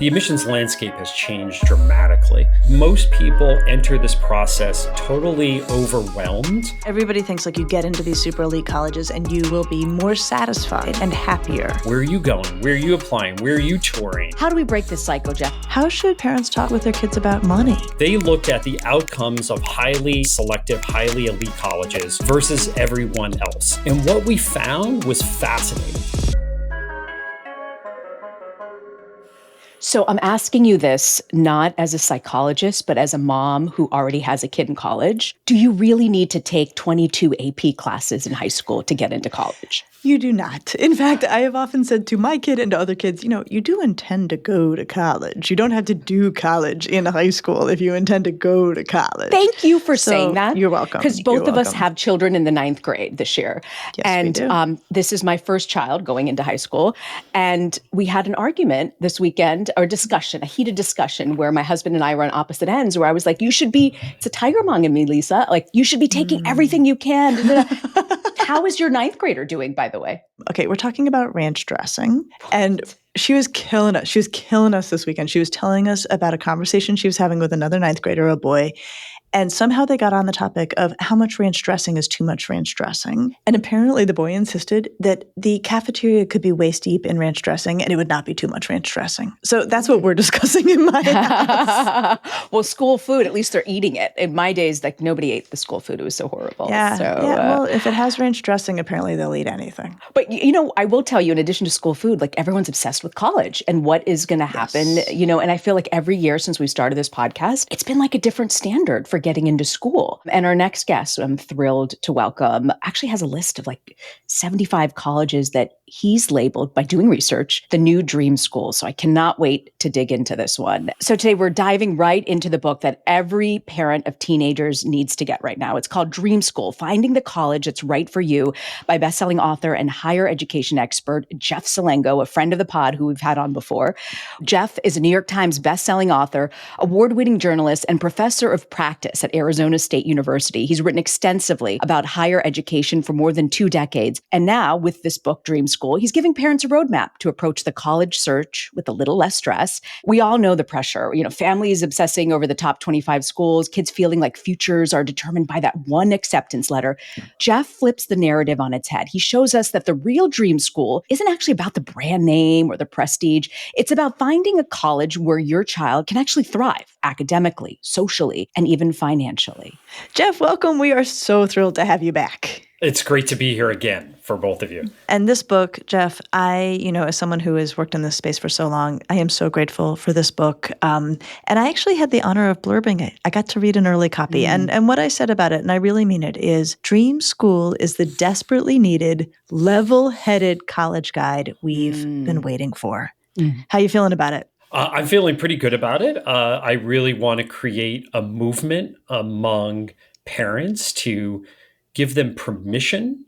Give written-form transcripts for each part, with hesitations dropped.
The admissions landscape has changed dramatically. Most people enter this process totally overwhelmed. Everybody thinks like you get into these super elite colleges and you will be more satisfied and happier. Where are you going? Where are you applying? Where are you touring? How do we break this cycle, Jeff? How should parents talk with their kids about money? They looked at the outcomes of highly selective, highly elite colleges versus everyone else. And what we found was fascinating. So I'm asking you this, not as a psychologist, but as a mom who already has a kid in college. Do you really need to take 22 AP classes in high school to get into college? You do not. In fact, I have often said to my kid and to other kids, you do intend to go to college. You don't have to do college in high school if you intend to go to college. Thank you for saying that. You're welcome. Because both of us have children in the 9th grade this year. Yes, and we do. This is my first child going into high school. And we had an argument this weekend, or discussion, a heated discussion where my husband and I were on opposite ends, where I was like, it's a tiger mong in me, Lisa. Like, you should be taking everything you can. How is your 9th grader doing, by the way? Okay, we're talking about ranch dressing. And she was killing us. She was killing us this weekend. She was telling us about a conversation she was having with another 9th grader, a boy. And somehow they got on the topic of how much ranch dressing is too much ranch dressing. And apparently the boy insisted that the cafeteria could be waist deep in ranch dressing and it would not be too much ranch dressing. So that's what we're discussing in my house. Well, school food, at least they're eating it. In my days, like nobody ate the school food. It was so horrible. Yeah. So, Well, if it has ranch dressing, apparently they'll eat anything. But, I will tell you, in addition to school food, like everyone's obsessed with college and what is going to happen, and I feel like every year since we started this podcast, it's been like a different standard for getting into school. And our next guest, I'm thrilled to welcome, actually has a list of like 75 colleges that he's labeled, by doing research, the new dream school. So I cannot wait to dig into this one. So today we're diving right into the book that every parent of teenagers needs to get right now. It's called Dream School, Finding the College That's Right for You, by bestselling author and higher education expert Jeff Selingo, a friend of the pod who we've had on before. Jeff is a New York Times bestselling author, award-winning journalist, and professor of practice at Arizona State University. He's written extensively about higher education for more than 2 decades. And now, with this book, Dream School, he's giving parents a roadmap to approach the college search with a little less stress. We all know the pressure, families obsessing over the top 25 schools, kids feeling like futures are determined by that one acceptance letter. Jeff flips the narrative on its head. He shows us that the real dream school isn't actually about the brand name or the prestige. It's about finding a college where your child can actually thrive academically, socially, and even financially. Jeff, welcome. We are so thrilled to have you back. It's great to be here again for both of you. And this book, Jeff, as someone who has worked in this space for so long, I am so grateful for this book. And I actually had the honor of blurbing it. I got to read an early copy. And what I said about it, and I really mean it, is Dream School is the desperately needed, level-headed college guide we've been waiting for. How you feeling about it? I'm feeling pretty good about it. I really want to create a movement among parents to give them permission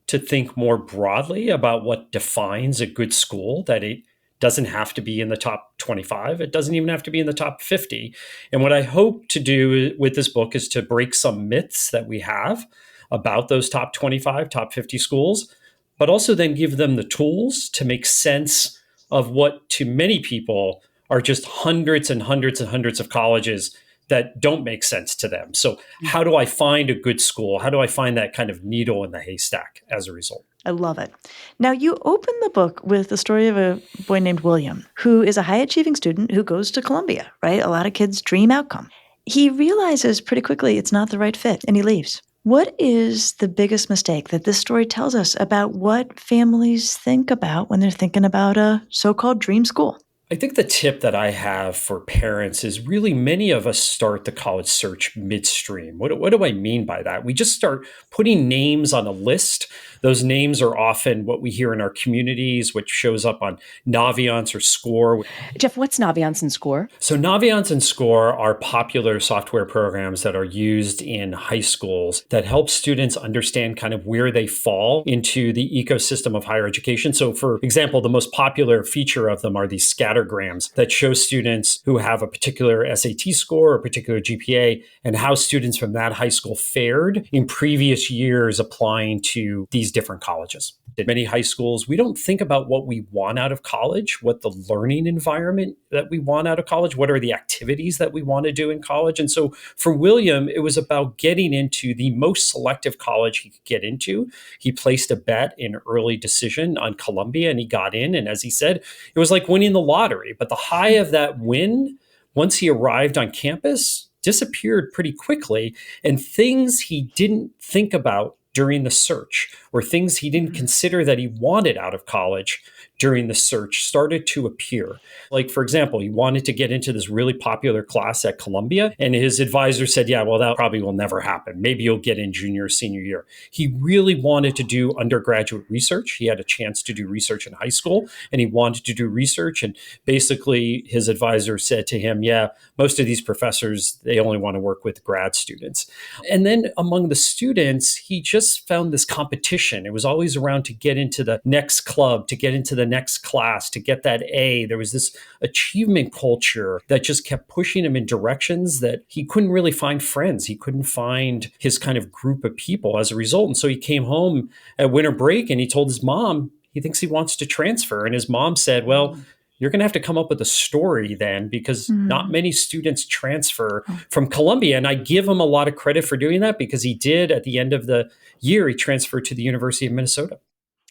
to think more broadly about what defines a good school, that it doesn't have to be in the top 25. It doesn't even have to be in the top 50. And what I hope to do with this book is to break some myths that we have about those top 25, top 50 schools, but also then give them the tools to make sense of what to many people are just hundreds and hundreds and hundreds of colleges that don't make sense to them. So how do I find a good school? How do I find that kind of needle in the haystack as a result? I love it. Now, you open the book with the story of a boy named William, who is a high-achieving student who goes to Columbia, right? A lot of kids' dream outcome. He realizes pretty quickly it's not the right fit, and he leaves. What is the biggest mistake that this story tells us about what families think about when they're thinking about a so-called dream school? I think the tip that I have for parents is really many of us start the college search midstream. What do I mean by that? We just start putting names on a list. Those names are often what we hear in our communities, which shows up on Naviance or Score. Jeff, what's Naviance and Score? So Naviance and Score are popular software programs that are used in high schools that help students understand kind of where they fall into the ecosystem of higher education. So for example, the most popular feature of them are these scatter scattergrams that show students who have a particular SAT score or a particular GPA and how students from that high school fared in previous years applying to these different colleges. In many high schools, we don't think about what we want out of college, what the learning environment that we want out of college, what are the activities that we want to do in college. And so for William, it was about getting into the most selective college he could get into. He placed a bet in early decision on Columbia and he got in. And as he said, it was like winning the lottery. But the high of that win, once he arrived on campus, disappeared pretty quickly. And things he didn't think about during the search, or things he didn't consider that he wanted out of college during the search, started to appear. Like, for example, he wanted to get into this really popular class at Columbia, and his advisor said, yeah, well, that probably will never happen. Maybe you'll get in junior or senior year. He really wanted to do undergraduate research. He had a chance to do research in high school, and he wanted to do research. And basically, his advisor said to him, yeah, most of these professors, they only want to work with grad students. And then among the students, he just found this competition. It was always around to get into the next club, to get into the next class, to get that A. There was this achievement culture that just kept pushing him in directions that he couldn't really find friends. He couldn't find his kind of group of people as a result. And so he came home at winter break and he told his mom he thinks he wants to transfer. And his mom said, well, you're going to have to come up with a story then, because not many students transfer from Columbia. And I give him a lot of credit for doing that, because he did at the end of the year, he transferred to the University of Minnesota.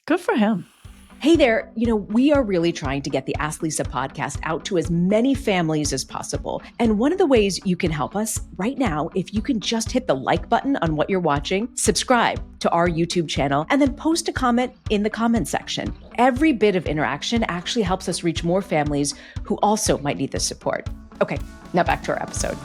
Good for him. Hey there, we are really trying to get the Ask Lisa podcast out to as many families as possible. And one of the ways you can help us right now, if you can just hit the like button on what you're watching, subscribe to our YouTube channel, and then post a comment in the comment section. Every bit of interaction actually helps us reach more families who also might need this support. Okay, now back to our episode.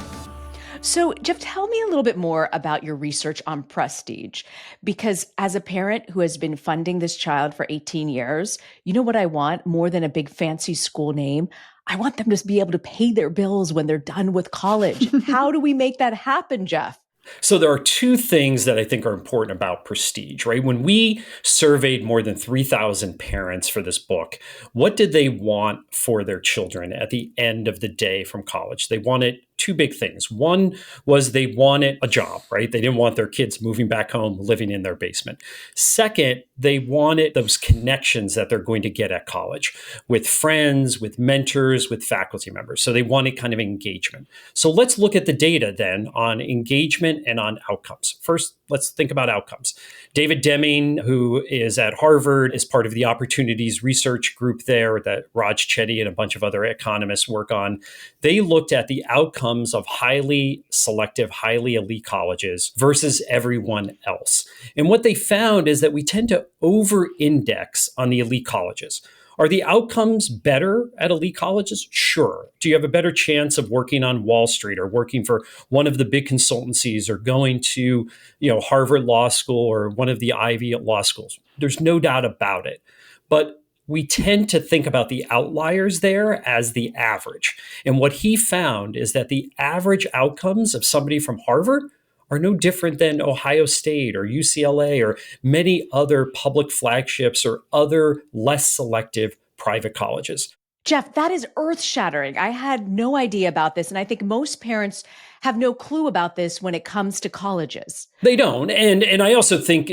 So, Jeff, tell me a little bit more about your research on prestige, because as a parent who has been funding this child for 18 years, you know what I want more than a big fancy school name? I want them to be able to pay their bills when they're done with college. How do we make that happen, Jeff? So there are two things that I think are important about prestige, right? When we surveyed more than 3,000 parents for this book, what did they want for their children at the end of the day from college? They wanted two big things. One was they wanted a job, right? They didn't want their kids moving back home, living in their basement. Second, they wanted those connections that they're going to get at college with friends, with mentors, with faculty members. So they wanted kind of engagement. So let's look at the data then on engagement and on outcomes. First, let's think about outcomes. David Deming, who is at Harvard, is part of the Opportunities Research Group there that Raj Chetty and a bunch of other economists work on. They looked at the outcomes of highly selective, highly elite colleges versus everyone else. And what they found is that we tend to over-index on the elite colleges. Are the outcomes better at elite colleges? Sure. Do you have a better chance of working on Wall Street or working for one of the big consultancies or going to, Harvard Law School or one of the Ivy law schools? There's no doubt about it. But we tend to think about the outliers there as the average. And what he found is that the average outcomes of somebody from Harvard are no different than Ohio State or UCLA or many other public flagships or other less selective private colleges. Jeff, that is earth-shattering. I had no idea about this, and I think most parents have no clue about this when it comes to colleges. They don't. And I also think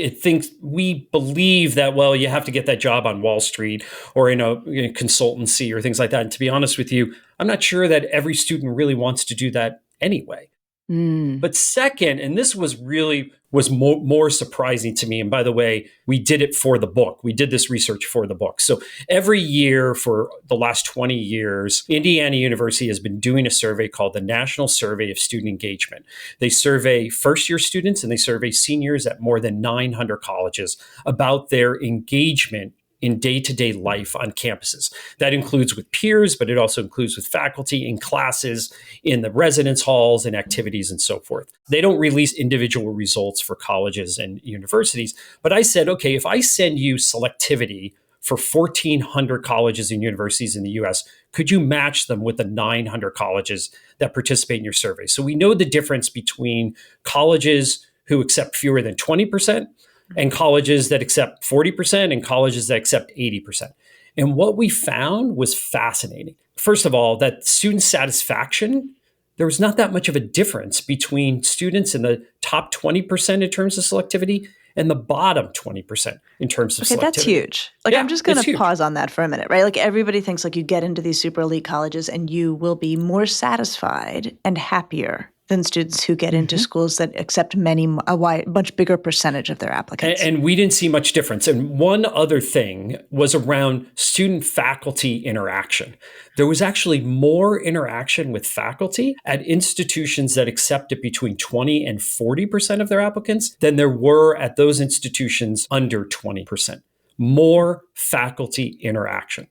we believe that, well, you have to get that job on Wall Street or in a consultancy or things like that. And to be honest with you, I'm not sure that every student really wants to do that anyway. But second, and this was more surprising to me. And by the way, we did it for the book. We did this research for the book. So every year for the last 20 years, Indiana University has been doing a survey called the National Survey of Student Engagement. They survey first-year students and they survey seniors at more than 900 colleges about their engagement in day-to-day life on campuses. That includes with peers, but it also includes with faculty, in classes, in the residence halls, and activities, and so forth. They don't release individual results for colleges and universities, but I said, okay, if I send you selectivity for 1,400 colleges and universities in the US, could you match them with the 900 colleges that participate in your survey? So we know the difference between colleges who accept fewer than 20%, and colleges that accept 40% and colleges that accept 80%. And what we found was fascinating. First of all, that student satisfaction, there was not that much of a difference between students in the top 20% in terms of selectivity and the bottom 20% in terms of Okay, that's selectivity. huge. Like, Yeah, I'm just going it's to huge. pause on that for a minute, right? Like, everybody thinks like you get into these super elite colleges and you will be more satisfied and happier than students who get into schools that accept much bigger percentage of their applicants. And we didn't see much difference. And one other thing was around student-faculty interaction. There was actually more interaction with faculty at institutions that accepted between 20 and 40% of their applicants than there were at those institutions under 20%. More faculty interaction.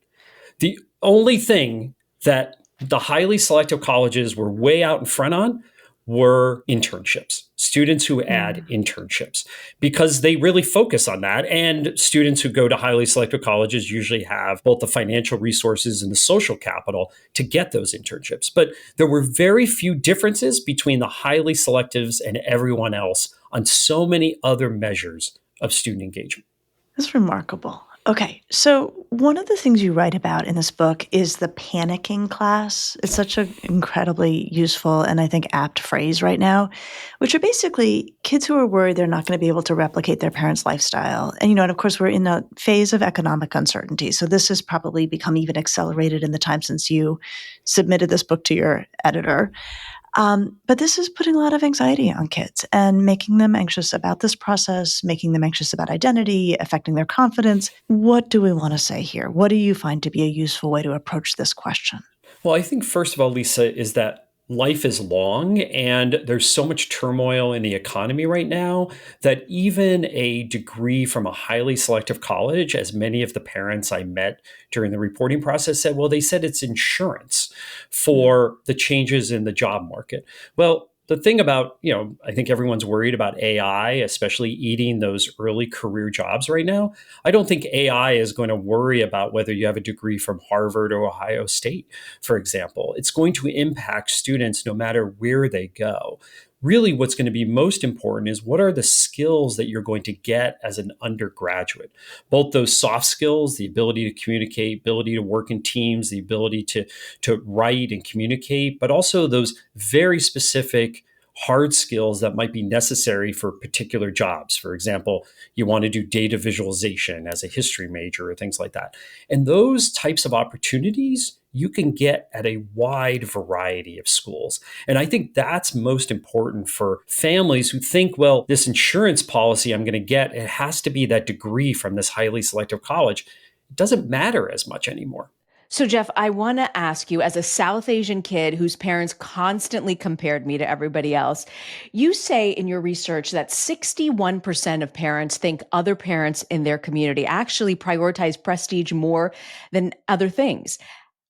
The only thing that the highly selective colleges were way out in front on were internships, students who add internships, because they really focus on that. And students who go to highly selective colleges usually have both the financial resources and the social capital to get those internships. But there were very few differences between the highly selectives and everyone else on so many other measures of student engagement. That's remarkable. Okay, so one of the things you write about in this book is the panicking class. It's such an incredibly useful and I think apt phrase right now, which are basically kids who are worried they're not going to be able to replicate their parents' lifestyle. And of course, we're in a phase of economic uncertainty. So this has probably become even accelerated in the time since you submitted this book to your editor. But this is putting a lot of anxiety on kids and making them anxious about this process, making them anxious about identity, affecting their confidence. What do we want to say here? What do you find to be a useful way to approach this question? Well, I think first of all, Lisa, is that life is long and there's so much turmoil in the economy right now that even a degree from a highly selective college, as many of the parents I met during the reporting process said, well, they said it's insurance for the changes in the job market. Well, the thing about, I think everyone's worried about AI, especially eating those early career jobs right now. I don't think AI is going to worry about whether you have a degree from Harvard or Ohio State, for example. It's going to impact students no matter where they go. Really, what's going to be most important is what are the skills that you're going to get as an undergraduate? Both those soft skills, the ability to communicate, ability to work in teams, the ability to write and communicate, but also those very specific hard skills that might be necessary for particular jobs. For example, you want to do data visualization as a history major or things like that. And those types of opportunities you can get at a wide variety of schools. And I think that's most important for families who think, well, this insurance policy I'm going to get, it has to be that degree from this highly selective college. It doesn't matter as much anymore. So, Jeff, I want to ask you, as a South Asian kid whose parents constantly compared me to everybody else, you say in your research that 61% of parents think other parents in their community actually prioritize prestige more than other things.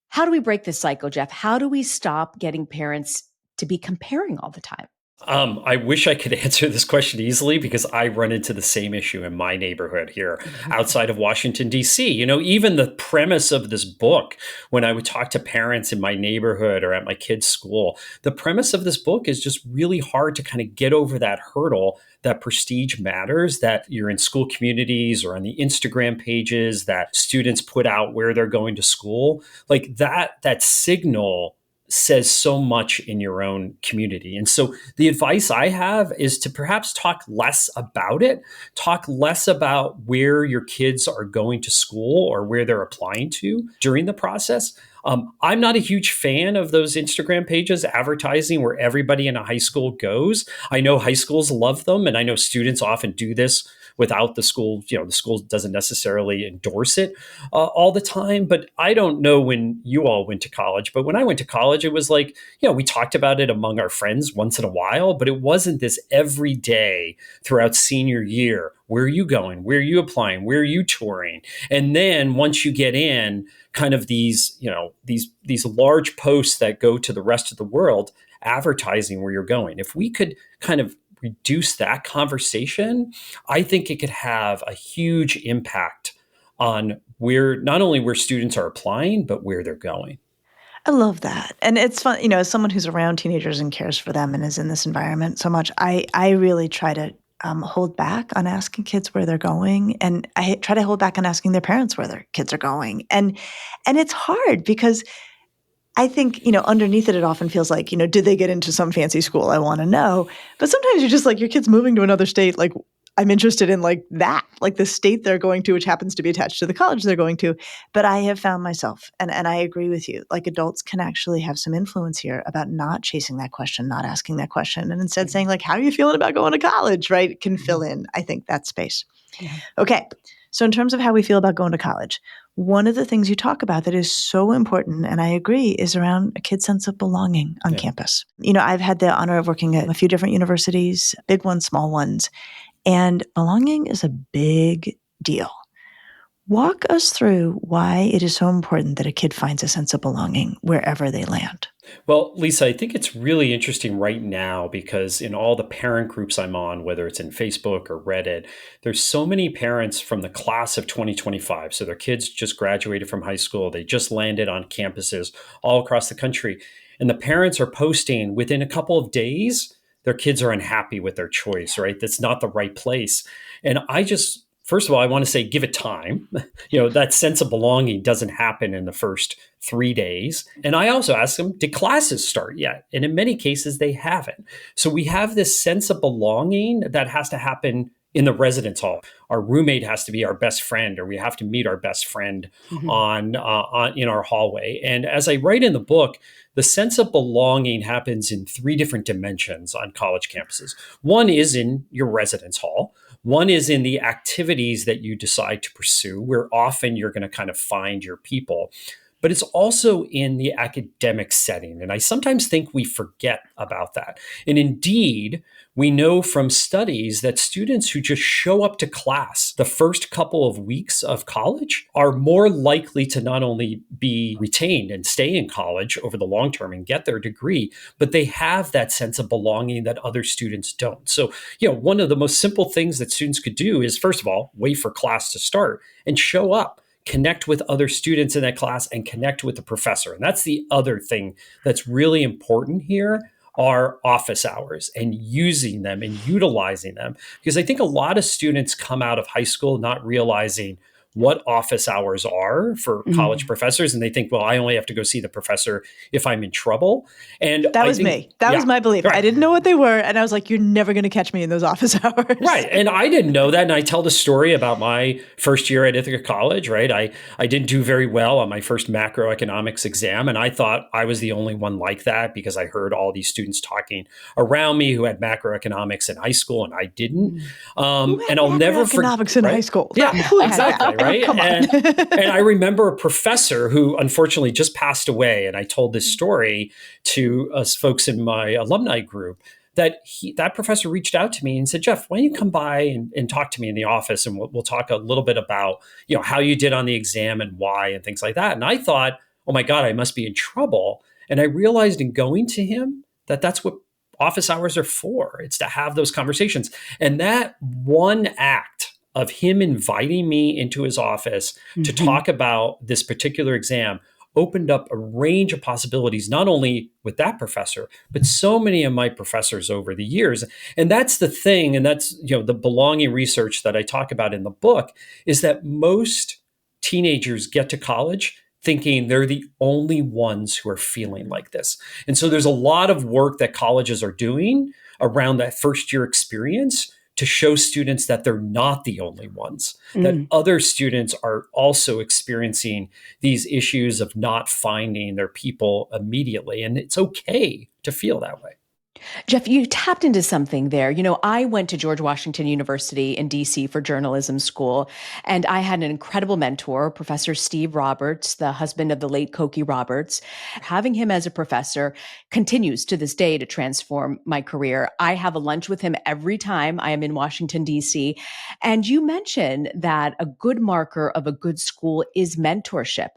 How do we break this cycle, Jeff? How do we stop getting parents to be comparing all the time? I wish I could answer this question easily because I run into the same issue in my neighborhood here outside of Washington, D.C. Even the premise of this book, when I would talk to parents in my neighborhood or at my kids' school, the premise of this book is just really hard to kind of get over that hurdle that prestige matters, that you're in school communities or on the Instagram pages, that students put out where they're going to school. Like that signal says so much in your own community. And so the advice I have is to perhaps talk less about it, talk less about where your kids are going to school or where they're applying to during the process. I'm not a huge fan of those Instagram pages advertising where everybody in a high school goes. I know high schools love them, and I know students often do this without the school. The school doesn't necessarily endorse it all the time. But I don't know when you all went to college. But when I went to college, it was like, we talked about it among our friends once in a while, but it wasn't this every day throughout senior year. Where are you going? Where are you applying? Where are you touring? And then once you get in, kind of these large posts that go to the rest of the world advertising where you're going. If we could kind of reduce that conversation, I think it could have a huge impact on not only where students are applying, but where they're going. I love that. And it's fun, as someone who's around teenagers and cares for them and is in this environment so much, I really try to hold back on asking kids where they're going, and I try to hold back on asking their parents where their kids are going. And it's hard because I think, underneath it, it often feels like, did they get into some fancy school? I want to know. But sometimes you're just like, your kid's moving to another state. Like, I'm interested in like that, like the state they're going to, which happens to be attached to the college they're going to. But I have found myself, and I agree with you, like adults can actually have some influence here about not chasing that question, not asking that question, and instead saying like, how are you feeling about going to college, right? Can fill in, I think, that space. Yeah. Okay. So in terms of how we feel about going to college, one of the things you talk about that is so important, and I agree, is around a kid's sense of belonging on campus. I've had the honor of working at a few different universities, big ones, small ones, and belonging is a big deal. Walk us through why it is so important that a kid finds a sense of belonging wherever they land. Well, Lisa, I think it's really interesting right now because in all the parent groups I'm on, whether it's in Facebook or Reddit, there's so many parents from the class of 2025. So their kids just graduated from high school. They just landed on campuses all across the country. And the parents are posting within a couple of days, their kids are unhappy with their choice, right? That's not the right place. And first of all, I want to say, give it time. That sense of belonging doesn't happen in the first 3 days. And I also ask them, did classes start yet? And in many cases, they haven't. So we have this sense of belonging that has to happen in the residence hall. Our roommate has to be our best friend, or we have to meet our best friend on in our hallway. And as I write in the book, the sense of belonging happens in 3 different dimensions on college campuses. One is in your residence hall. One is in the activities that you decide to pursue, where often you're going to kind of find your people. But it's also in the academic setting. And I sometimes think we forget about that. And indeed, we know from studies that students who just show up to class the first couple of weeks of college are more likely to not only be retained and stay in college over the long term and get their degree, but they have that sense of belonging that other students don't. So, one of the most simple things that students could do is, first of all, wait for class to start and show up. Connect with other students in that class and connect with the professor. And that's the other thing that's really important here are office hours and using them and utilizing them. Because I think a lot of students come out of high school not realizing what office hours are for college professors. And they think, well, I only have to go see the professor if I'm in trouble. And that was me. That was my belief. Right. I didn't know what they were. And I was like, you're never going to catch me in those office hours. Right. And I didn't know that. And I tell the story about my first year at Ithaca College, right? I didn't do very well on my first macroeconomics exam. And I thought I was the only one like that because I heard all these students talking around me who had macroeconomics in high school and I didn't. And I'll never forget. Macroeconomics in high school. Yeah, exactly. Right. And I remember a professor who unfortunately just passed away. And I told this story to us folks in my alumni group that professor reached out to me and said, Jeff, why don't you come by and talk to me in the office and we'll talk a little bit about, how you did on the exam and why and things like that. And I thought, oh my God, I must be in trouble. And I realized in going to him that that's what office hours are for. It's to have those conversations. And that one act of him inviting me into his office to talk about this particular exam opened up a range of possibilities, not only with that professor, but so many of my professors over the years. And that's the thing, and that's the belonging research that I talk about in the book, is that most teenagers get to college thinking they're the only ones who are feeling like this. And so there's a lot of work that colleges are doing around that first year experience to show students that they're not the only ones, that other students are also experiencing these issues of not finding their people immediately. And it's okay to feel that way. Jeff, you tapped into something there. I went to George Washington University in DC for journalism school, and I had an incredible mentor, Professor Steve Roberts, the husband of the late Cokie Roberts. Having him as a professor continues to this day to transform my career. I have a lunch with him every time I am in Washington, DC. And you mentioned that a good marker of a good school is mentorship.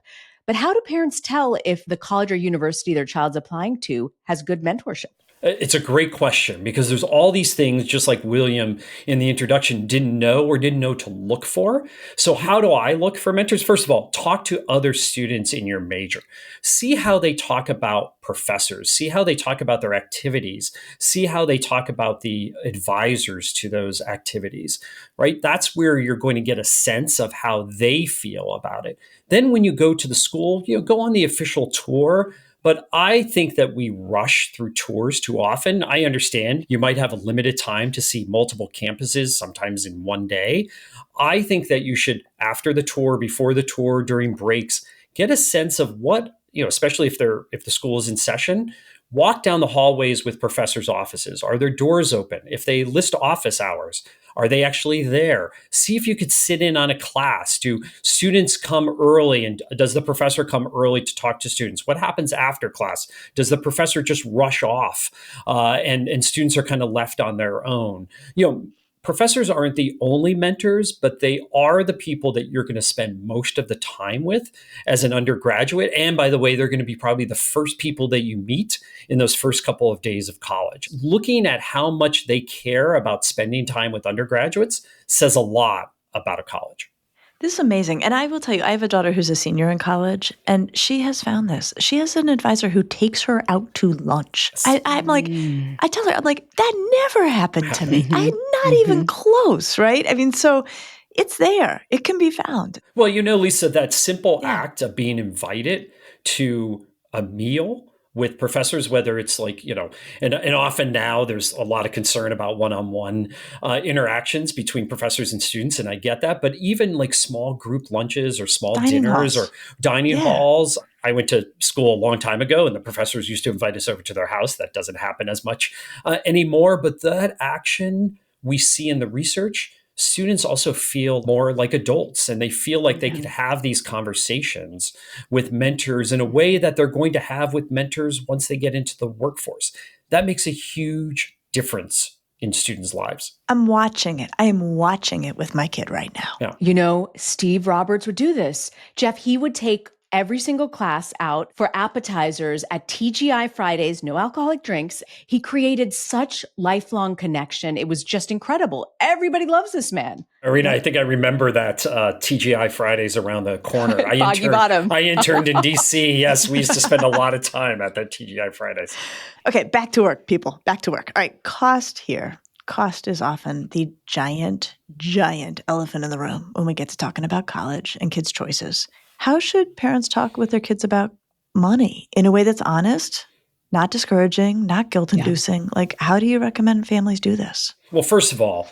But how do parents tell if the college or university their child's applying to has good mentorship? It's a great question because there's all these things, just like William in the introduction didn't know or didn't know to look for. So, how do I look for mentors? First of all, talk to other students in your major. See how they talk about professors, see how they talk about their activities, see how they talk about the advisors to those activities, right? That's where you're going to get a sense of how they feel about it. Then, when you go to the school, go on the official tour. But I think that we rush through tours too often. I understand you might have a limited time to see multiple campuses, sometimes in one day. I think that you should, after the tour, before the tour, during breaks, get a sense of what, especially if the school is in session, walk down the hallways with professors' offices. Are their doors open? If they list office hours, are they actually there? See if you could sit in on a class. Do students come early, and does the professor come early to talk to students? What happens after class? Does the professor just rush off, and students are kind of left on their own? Professors aren't the only mentors, but they are the people that you're going to spend most of the time with as an undergraduate. And by the way, they're going to be probably the first people that you meet in those first couple of days of college. Looking at how much they care about spending time with undergraduates says a lot about a college. This is amazing. And I will tell you, I have a daughter who's a senior in college, and she has found this. She has an advisor who takes her out to lunch. I'm like, I tell her, I'm like, that never happened to me. I'm not even close, right? I mean, so it's there. It can be found. Well, Lisa, that simple act of being invited to a meal with professors, whether it's like, and often now there's a lot of concern about one-on-one interactions between professors and students. And I get that. But even like small group lunches or small dinners or dining halls. I went to school a long time ago, and the professors used to invite us over to their house. That doesn't happen as much anymore. But that action we see in the research, students also feel more like adults, and they feel like they could have these conversations with mentors in a way that they're going to have with mentors once they get into the workforce. That makes a huge difference in students' lives. I'm watching it. I am watching it with my kid right now. Yeah. Steve Roberts would do this. Jeff, he would take every single class out for appetizers at TGI Fridays, no alcoholic drinks. He created such lifelong connection. It was just incredible. Everybody loves this man. Reena, I think I remember that TGI Fridays around the corner. Foggy Bottom. I interned in DC. Yes, we used to spend a lot of time at that TGI Fridays. Okay, back to work, people. Back to work. All right, cost here. Cost is often the giant, giant elephant in the room when we get to talking about college and kids' choices. How should parents talk with their kids about money in a way that's honest, not discouraging, not guilt-inducing? Like, how do you recommend families do this? Well, first of all,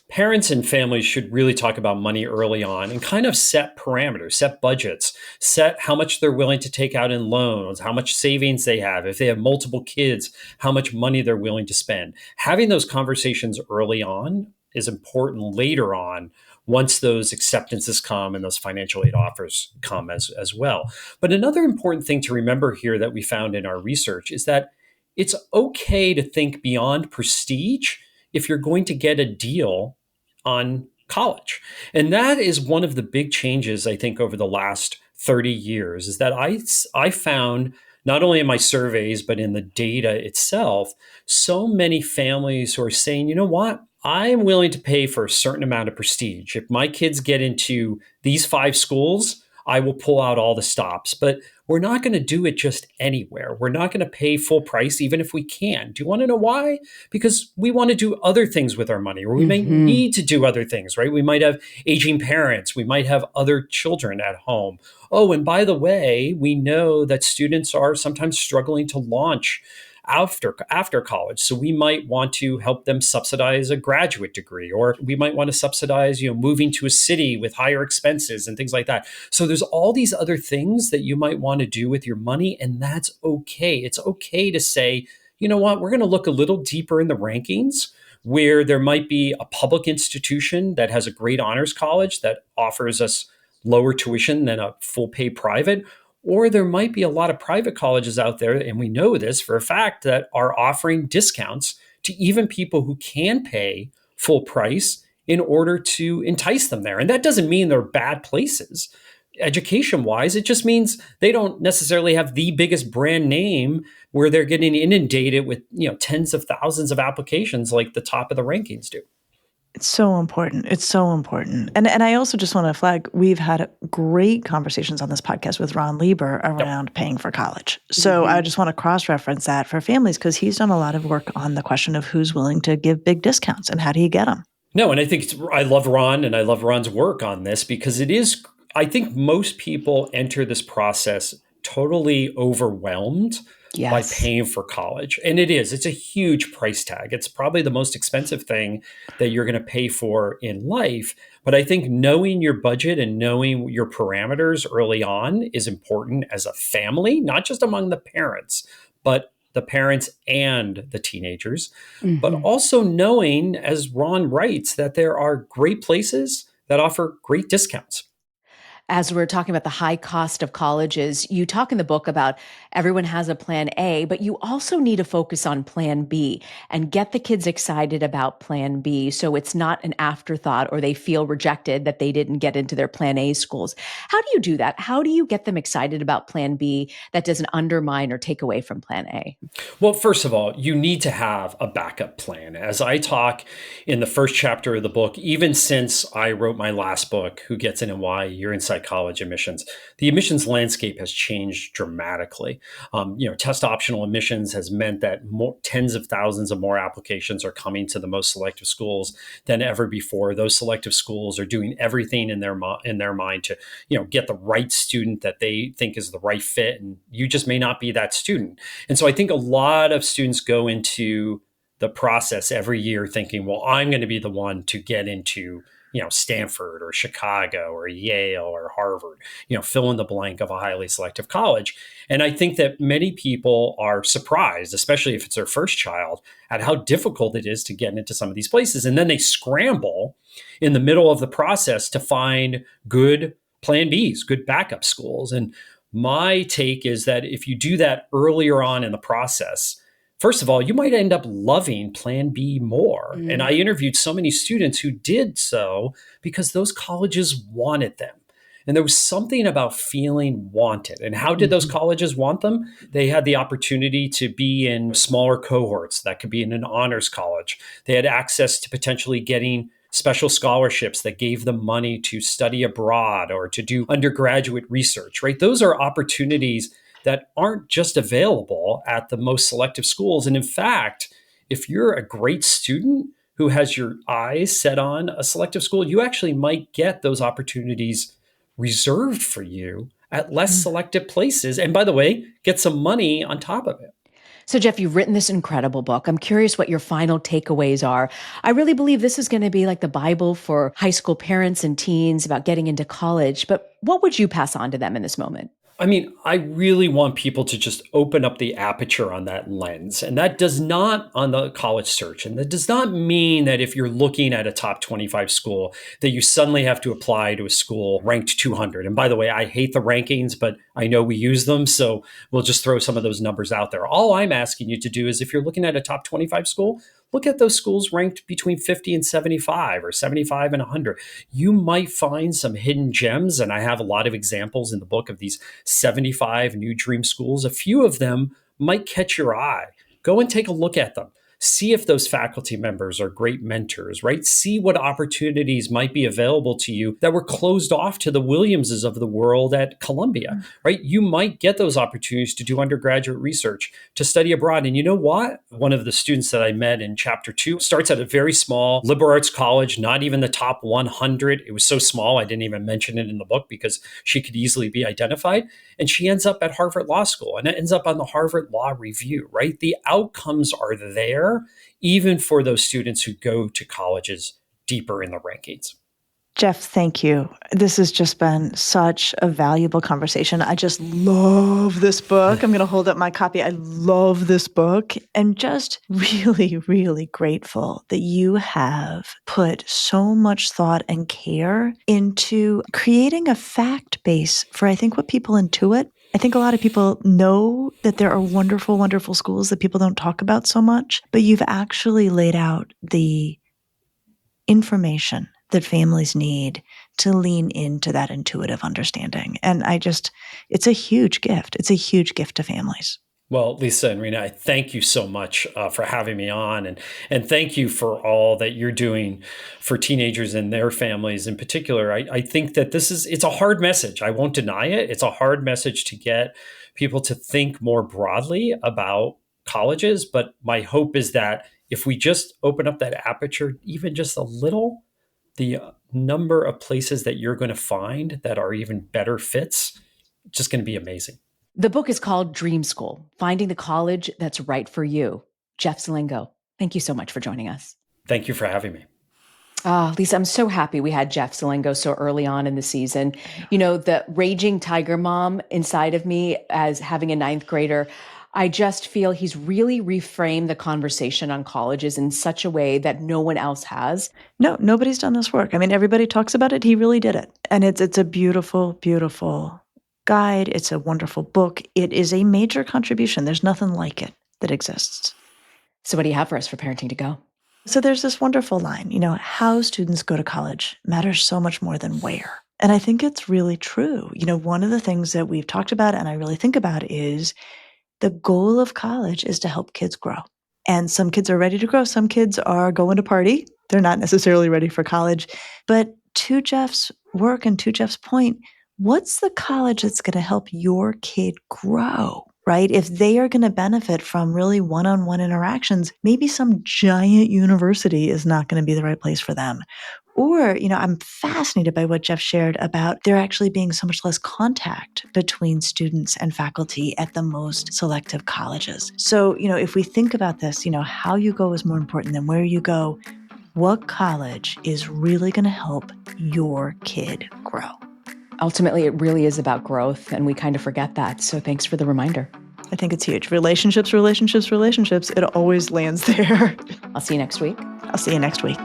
parents and families should really talk about money early on and kind of set parameters, set budgets, set how much they're willing to take out in loans, how much savings they have. If they have multiple kids, how much money they're willing to spend. Having those conversations early on is important later on, once those acceptances come and those financial aid offers come as well. But another important thing to remember here that we found in our research is that it's okay to think beyond prestige if you're going to get a deal on college. And that is one of the big changes, I think, over the last 30 years, is that I found, not only in my surveys, but in the data itself, so many families who are saying, you know what? I am willing to pay for a certain amount of prestige. If my kids get into these 5 schools, I will pull out all the stops. But we're not going to do it just anywhere. We're not going to pay full price, even if we can. Do you want to know why? Because we want to do other things with our money, or we may need to do other things, right? We might have aging parents. We might have other children at home. Oh, and by the way, we know that students are sometimes struggling to launch after college. So we might want to help them subsidize a graduate degree, or we might want to subsidize, moving to a city with higher expenses and things like that. So there's all these other things that you might want to do with your money, and that's okay. It's okay to say, you know what, we're going to look a little deeper in the rankings, where there might be a public institution that has a great honors college that offers us lower tuition than a full pay private. Or there might be a lot of private colleges out there, and we know this for a fact, that are offering discounts to even people who can pay full price in order to entice them there. And that doesn't mean they're bad places. education wise, it just means they don't necessarily have the biggest brand name where they're getting inundated with, tens of thousands of applications like the top of the rankings do. It's so important. It's so important. And I also just want to flag, we've had great conversations on this podcast with Ron Lieber around paying for college. So I just want to cross-reference that for families because he's done a lot of work on the question of who's willing to give big discounts and how do you get them. No, and I think I love Ron and I love Ron's work on this because I think most people enter this process totally overwhelmed by paying for college. And it's a huge price tag. It's probably the most expensive thing that you're going to pay for in life. But I think knowing your budget and knowing your parameters early on is important as a family, not just among the parents, but the parents and the teenagers, but also knowing, as Ron writes, that there are great places that offer great discounts. As we're talking about the high cost of colleges, you talk in the book about everyone has a plan A, but you also need to focus on plan B and get the kids excited about plan B so it's not an afterthought or they feel rejected that they didn't get into their plan A schools. How do you do that? How do you get them excited about plan B that doesn't undermine or take away from plan A? Well, first of all, you need to have a backup plan. As I talk in the first chapter of the book, even since I wrote my last book, Who Gets In and Why, You're Inside College Admissions, the admissions landscape has changed dramatically. Test optional admissions has meant that tens of thousands of more applications are coming to the most selective schools than ever before. Those selective schools are doing everything in their mind to, get the right student that they think is the right fit, and you just may not be that student. And so I think a lot of students go into the process every year thinking, well, I'm going to be the one to get into Stanford or Chicago or Yale or Harvard, fill in the blank of a highly selective college. And I think that many people are surprised, especially if it's their first child, at how difficult it is to get into some of these places. And then they scramble in the middle of the process to find good plan Bs, good backup schools. And my take is that if you do that earlier on in the process, first of all, you might end up loving Plan B more. And I interviewed so many students who did so because those colleges wanted them. And there was something about feeling wanted. And how did those colleges want them? They had the opportunity to be in smaller cohorts. That could be in an honors college. They had access to potentially getting special scholarships that gave them money to study abroad or to do undergraduate research, right? Those are opportunities that aren't just available at the most selective schools. And in fact, if you're a great student who has your eyes set on a selective school, you actually might get those opportunities reserved for you at less selective places. And by the way, get some money on top of it. So, Jeff, you've written this incredible book. I'm curious what your final takeaways are. I really believe this is going to be like the Bible for high school parents and teens about getting into college. But what would you pass on to them in this moment? I mean, I really want people to just open up the aperture on that lens. And that does not on the college search. And that does not mean that if you're looking at a top 25 school, that you suddenly have to apply to a school ranked 200. And by the way, I hate the rankings, but I know we use them. So we'll just throw some of those numbers out there. All I'm asking you to do is if you're looking at a top 25 school, look at those schools ranked between 50 and 75 or 75 and 100. You might find some hidden gems. And I have a lot of examples in the book of these 75 new dream schools. A few of them might catch your eye. Go and take a look at them. See if those faculty members are great mentors, right? See what opportunities might be available to you that were closed off to the Williamses of the world at Columbia, right? You might get those opportunities to do undergraduate research, to study abroad. And you know what? One of the students that I met in chapter 2 starts at a very small liberal arts college, not even the top 100. It was so small, I didn't even mention it in the book because she could easily be identified. And she ends up at Harvard Law School and it ends up on the Harvard Law Review, right? The outcomes are there, even for those students who go to colleges deeper in the rankings. Jeff, thank you. This has just been such a valuable conversation. I just love this book. I'm going to hold up my copy. I love this book and just really, really grateful that you have put so much thought and care into creating a fact base for, I think, what people intuit. I think a lot of people know that there are wonderful, wonderful schools that people don't talk about so much, but you've actually laid out the information that families need to lean into that intuitive understanding. And it's a huge gift. It's a huge gift to families. Well, Lisa and Reena, I thank you so much for having me on, and thank you for all that you're doing for teenagers and their families in particular. I think that it's a hard message. I won't deny it. It's a hard message to get people to think more broadly about colleges. But my hope is that if we just open up that aperture, even just a little, the number of places that you're going to find that are even better fits, just going to be amazing. The book is called Dream School, Finding the College That's Right for You. Jeff Selingo, thank you so much for joining us. Thank you for having me. Lisa, I'm so happy we had Jeff Selingo so early on in the season. You know, the raging tiger mom inside of me as having a ninth grader, I just feel he's really reframed the conversation on colleges in such a way that no one else has. No, nobody's done this work. I mean, everybody talks about it. He really did it. And it's a beautiful, beautiful guide. It's a wonderful book. It is a major contribution. There's nothing like it that exists. So what do you have for us for Parenting to Go? So there's this wonderful line, how students go to college matters so much more than where. And I think it's really true. One of the things that we've talked about and I really think about is the goal of college is to help kids grow. And some kids are ready to grow. Some kids are going to party. They're not necessarily ready for college. But to Jeff's work and to Jeff's point, what's the college that's going to help your kid grow, right? If they are going to benefit from really one-on-one interactions, maybe some giant university is not going to be the right place for them. Or, I'm fascinated by what Jeff shared about there actually being so much less contact between students and faculty at the most selective colleges. So, if we think about this, how you go is more important than where you go. What college is really going to help your kid grow? Ultimately, it really is about growth, and we kind of forget that. So thanks for the reminder. I think it's huge. Relationships, relationships, relationships. It always lands there. I'll see you next week. I'll see you next week.